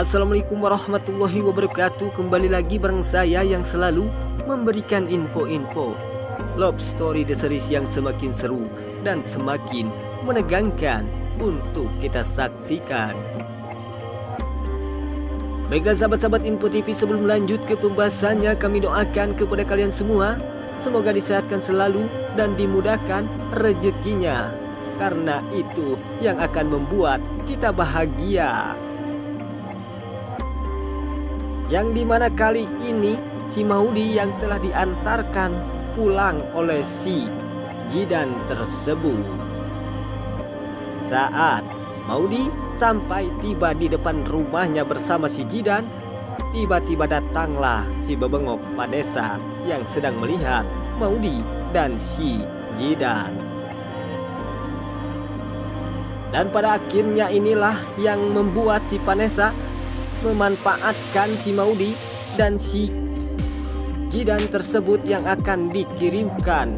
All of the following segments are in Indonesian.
Assalamualaikum warahmatullahi wabarakatuh. Kembali lagi bareng saya yang selalu memberikan info-info love story The Series yang semakin seru dan semakin menegangkan untuk kita saksikan. Baiklah sahabat-sahabat Info TV, sebelum lanjut ke pembahasannya, kami doakan kepada kalian semua semoga disehatkan selalu dan dimudahkan rezekinya, karena itu yang akan membuat kita bahagia. Yang dimana kali ini si Maudy yang telah diantarkan pulang oleh si Jidan tersebut. Saat Maudy sampai tiba di depan rumahnya bersama si Jidan, tiba-tiba datanglah si bebengok Vanessa yang sedang melihat Maudy dan si Jidan. Dan pada akhirnya inilah yang membuat si Vanessa memanfaatkan si Maudy dan si Jidan tersebut yang akan dikirimkan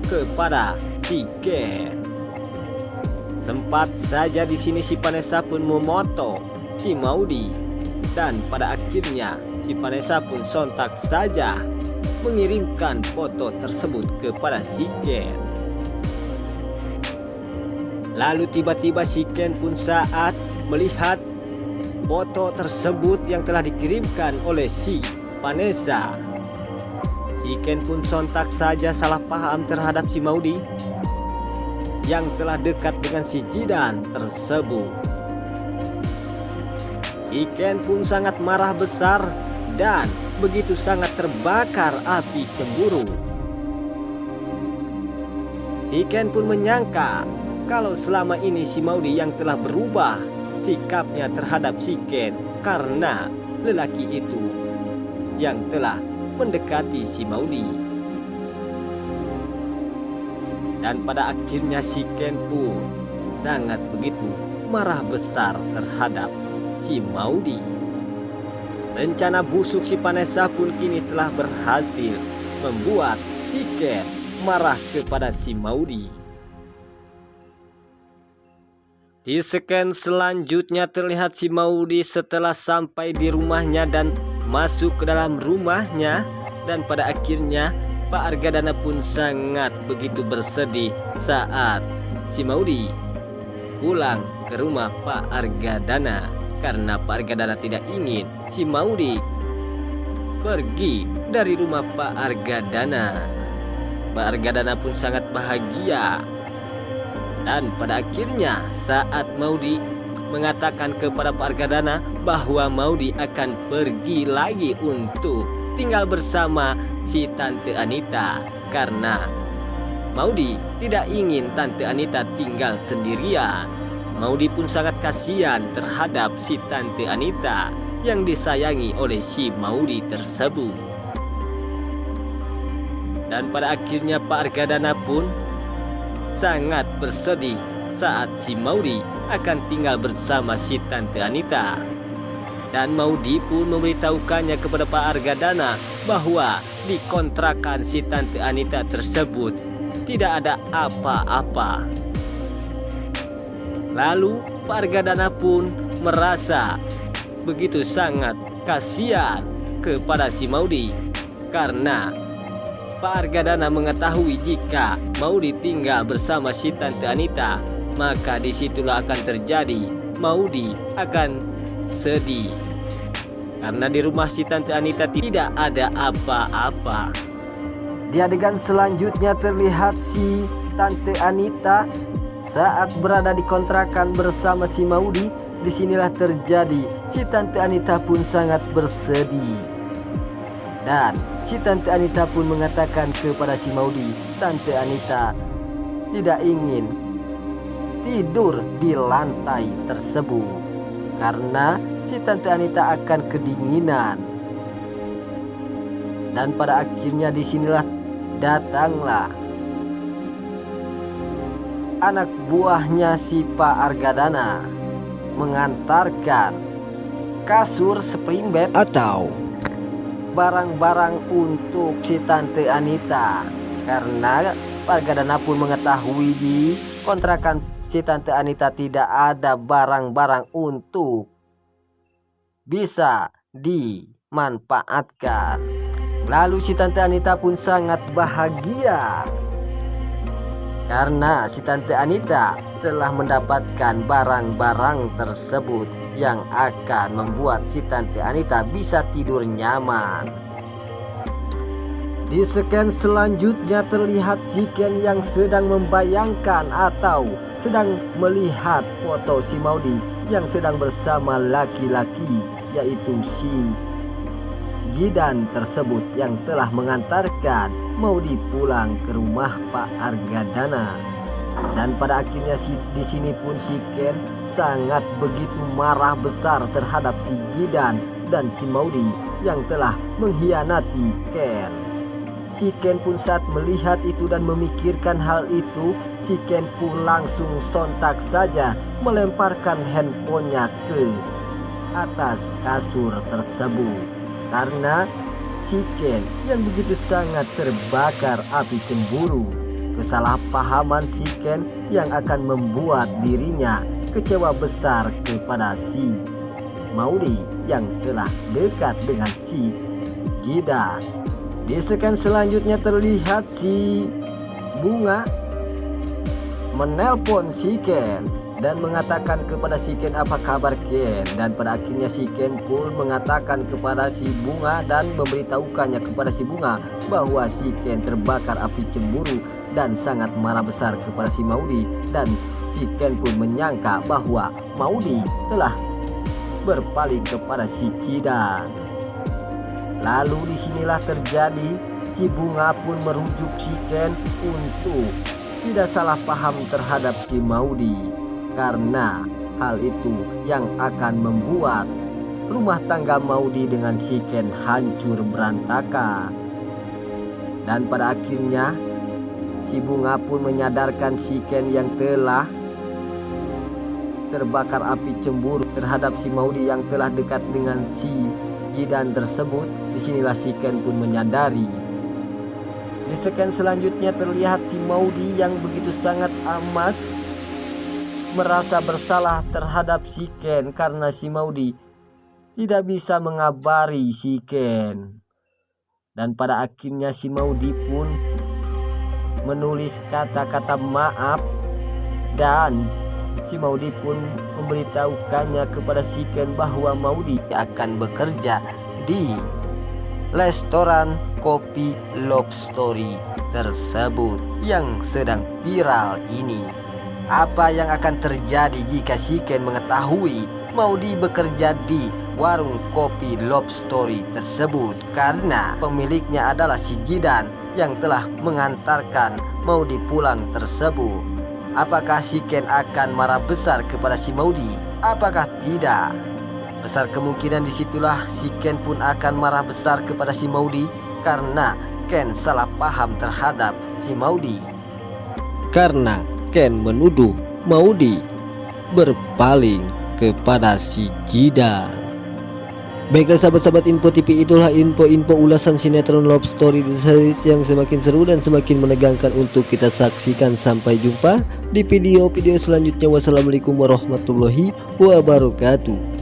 kepada si Ken. Sempat saja di sini si Vanessa pun memoto si Maudy, dan pada akhirnya si Vanessa pun sontak saja mengirimkan foto tersebut kepada si Ken. Lalu tiba-tiba si Ken pun saat melihat foto tersebut yang telah dikirimkan oleh si Vanessa, si Ken pun sontak saja salah paham terhadap si Maudy yang telah dekat dengan si Jidan tersebut. Si Ken pun sangat marah besar dan begitu sangat terbakar api cemburu. Si Ken pun menyangka kalau selama ini si Maudy yang telah berubah sikapnya terhadap si Ken karena lelaki itu yang telah mendekati si Maudy. Dan pada akhirnya si Ken pun sangat begitu marah besar terhadap si Maudy. Rencana busuk si Vanessa pun kini telah berhasil membuat si Ken marah kepada si Maudy. Di scan selanjutnya terlihat si Maudy setelah sampai di rumahnya dan masuk ke dalam rumahnya, dan pada akhirnya Pak Argadana pun sangat begitu bersedih saat si Maudy pulang ke rumah Pak Argadana, karena Pak Argadana tidak ingin si Maudy pergi dari rumah Pak Argadana. Pak Argadana pun sangat bahagia. Dan pada akhirnya saat Maudy mengatakan kepada Pak Argadana bahwa Maudy akan pergi lagi untuk tinggal bersama si Tante Anita, karena Maudy tidak ingin Tante Anita tinggal sendirian. Maudy pun sangat kasihan terhadap si Tante Anita yang disayangi oleh si Maudy tersebut. Dan pada akhirnya Pak Argadana pun sangat bersedih saat si Maudy akan tinggal bersama si Tante Anita. Dan Maudy pun memberitahukannya kepada Pak Argadana bahwa di kontrakan si Tante Anita tersebut tidak ada apa-apa. Lalu Pak Argadana pun merasa begitu sangat kasihan kepada si Maudy, karena Pak Argadana mengetahui jika Maudy tinggal bersama si Tante Anita, maka disitulah akan terjadi Maudy akan sedih, karena di rumah si Tante Anita tidak ada apa-apa. Di adegan selanjutnya terlihat si Tante Anita saat berada di kontrakan bersama si Maudy. Disinilah terjadi si Tante Anita pun sangat bersedih. Dan si Tante Anita pun mengatakan kepada si Maudy, Tante Anita tidak ingin tidur di lantai tersebut karena si Tante Anita akan kedinginan. Dan pada akhirnya disinilah datanglah anak buahnya si Pak Argadana mengantarkan kasur spring bed atau barang-barang untuk si Tante Anita, karena Pak Argadana pun mengetahui di kontrakan si Tante Anita tidak ada barang-barang untuk bisa dimanfaatkan. Lalu si Tante Anita pun sangat bahagia karena si Tante Anita telah mendapatkan barang-barang tersebut yang akan membuat si Tante Anita bisa tidur nyaman. Di scan selanjutnya terlihat si Ken yang sedang membayangkan atau sedang melihat foto si Maudy yang sedang bersama laki-laki, yaitu si Jidan tersebut yang telah mengantarkan Maudy pulang ke rumah Pak Argadana. Dan pada akhirnya di sini pun si Ken sangat begitu marah besar terhadap si Jidan dan si Maudy yang telah mengkhianati Ken. Si Ken pun saat melihat itu dan memikirkan hal itu, si Ken pun langsung sontak saja melemparkan handphonenya ke atas kasur tersebut. Karena si Ken yang begitu sangat terbakar api cemburu, kesalahpahaman si Ken yang akan membuat dirinya kecewa besar kepada si Maudy yang telah dekat dengan si Jidan. Di scan selanjutnya terlihat si Bunga menelpon si Ken dan mengatakan kepada si Ken, apa kabar Ken? Dan pada akhirnya si Ken pun mengatakan kepada si Bunga dan memberitahukannya kepada si Bunga bahwa si Ken terbakar api cemburu dan sangat marah besar kepada si Maudy. Dan si Ken pun menyangka bahwa Maudy telah berpaling kepada si Jidan. Lalu disinilah terjadi, si Bunga pun merujuk si Ken untuk tidak salah paham terhadap si Maudy, karena hal itu yang akan membuat rumah tangga Maudy dengan si Ken hancur berantakan. Dan pada akhirnya si Bunga pun menyadarkan si Ken yang telah terbakar api cemburu terhadap si Maudy yang telah dekat dengan si Jidan tersebut. Disinilah si Ken pun menyadari. Di scan selanjutnya terlihat si Maudy yang begitu sangat amat merasa bersalah terhadap si Ken karena si Maudy tidak bisa mengabari si Ken. Dan pada akhirnya si Maudy pun menulis kata-kata maaf dan si Maudy pun memberitahukannya kepada si Ken bahwa Maudy akan bekerja di restoran kopi Love Story tersebut yang sedang viral ini. Apa yang akan terjadi jika si Ken mengetahui Maudy bekerja di warung kopi Love Story tersebut, karena pemiliknya adalah si Jidan yang telah mengantarkan Maudy pulang tersebut? Apakah si Ken akan marah besar kepada si Maudy? Apakah tidak? Besar kemungkinan disitulah si Ken pun akan marah besar kepada si Maudy karena Ken salah paham terhadap si Maudy. Karena Ken menuduh Maudy berpaling kepada si Jidan. Baiklah sahabat-sahabat Info TV, itulah info-info ulasan sinetron Love Story di series yang semakin seru dan semakin menegangkan untuk kita saksikan. Sampai jumpa di video-video selanjutnya. Wassalamualaikum warahmatullahi wabarakatuh.